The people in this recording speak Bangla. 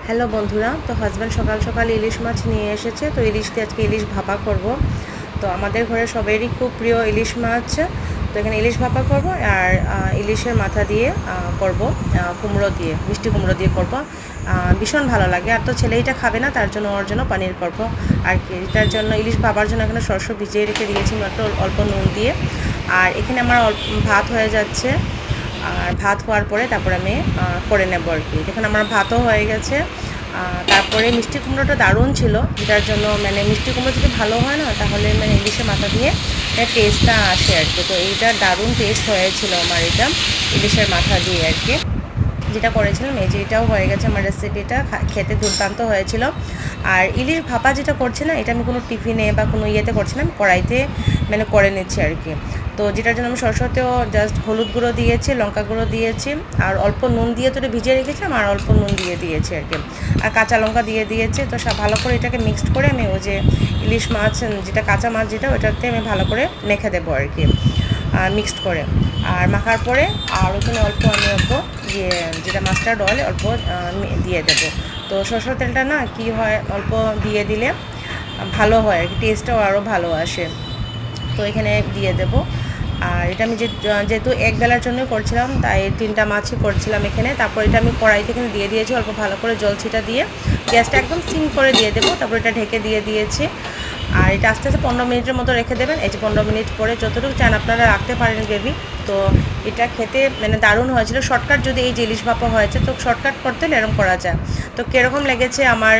হ্যালো বন্ধুরা, তো হাজব্যান্ড সকাল সকাল ইলিশ মাছ নিয়ে এসেছে। তো ইলিশ দিয়ে আজকে ইলিশ ভাপা করব। তো আমাদের ঘরে সবারই খুব প্রিয় ইলিশ মাছ। তো এখানে ইলিশ ভাপা করব আর ইলিশের মাথা দিয়ে করব, কুমড়ো দিয়ে, মিষ্টি কুমড়ো দিয়ে করব। ভীষণ ভালো লাগে। আর তো ছেলেইটা খাবে না, তার জন্য ওর জন্য পনির করব আর কি। এটার জন্য ইলিশ ভাপার জন্য এখানে সরষ ভিজিয়ে রেখে দিয়েছি মাত্র অল্প নুন দিয়ে। আর এখানে আমার ভাত হয়ে যাচ্ছে। আর ভাত হওয়ার পরে তারপরে আমি করে নেব আর কি। দেখুন আমার ভাতও হয়ে গেছে। তারপরে মিষ্টি কুমড়োটা দারুণ ছিল, যেটার জন্য মানে মিষ্টি কুমড়ো যদি ভালো হয় না, তাহলে মানে ইলিশের মাথা দিয়ে টেস্টটা আসে আর কি। তো এইটা দারুণ টেস্ট হয়েছিল আমার, এটা ইলিশের মাথা দিয়ে আর কি যেটা করেছিলাম। এই যে এটাও হয়ে গেছে আমার রেসিপিটা, খেতে দুর্দান্ত হয়েছিল। আর ইলিশ ভাপা যেটা করছি না, এটা আমি কোনো টিফিনে বা কোনো ইয়েতে করছি না, আমি কড়াইতে মানে করে নিচ্ছি আর কি। তো যেটার জন্য আমি সরষেতেও জাস্ট হলুদ গুঁড়ো দিয়েছি, লঙ্কা গুঁড়ো দিয়েছি, আর অল্প নুন দিয়ে তো ভিজিয়ে রেখেছিলাম, আর অল্প নুন দিয়ে দিয়েছি আর কি। আর কাঁচা লঙ্কা দিয়ে দিয়েছি। তো সব ভালো করে এটাকে মিক্সড করে আমি ওই যে ইলিশ মাছ, যেটা কাঁচা মাছ যেটা, ওটাতে আমি ভালো করে মেখে দেবো আর কি, মিক্সড করে। আর মাখার পরে আর ওখানে অল্প দিয়ে, যেটা মাস্টার্ড অয়েল অল্প দিয়ে দেবো। তো সরষের তেলটা না কি হয়, অল্প দিয়ে দিলে ভালো হয় আর কি, টেস্টটাও আরও ভালো আসে। তো এখানে দিয়ে দেবো। আর এটা আমি যেহেতু এক বেলার জন্যই করছিলাম, তাই 3টা মাছই করছিলাম এখানে। তারপর এটা আমি কড়াইতে এখানে দিয়ে দিয়েছি অল্প ভালো করে জল ছিটা দিয়ে, গ্যাসটা একদম সিম করে দিয়ে দেবো। তারপর এটা ঢেকে দিয়ে দিয়েছি। আর এটা আস্তে আস্তে 15 মিনিটের মতো রেখে দেবেন। এই যে 15 মিনিট পরে যতটুকু চান আপনারা রাখতে পারেন গ্রেভি। তো এটা খেতে মানে দারুণ হয়েছিল। শর্টকাট যদি এই যে ইলিশ ভাপা হয়েছে, তো শর্টকাট করতে হলে এরকম করা যায়। তো কীরকম লেগেছে আমার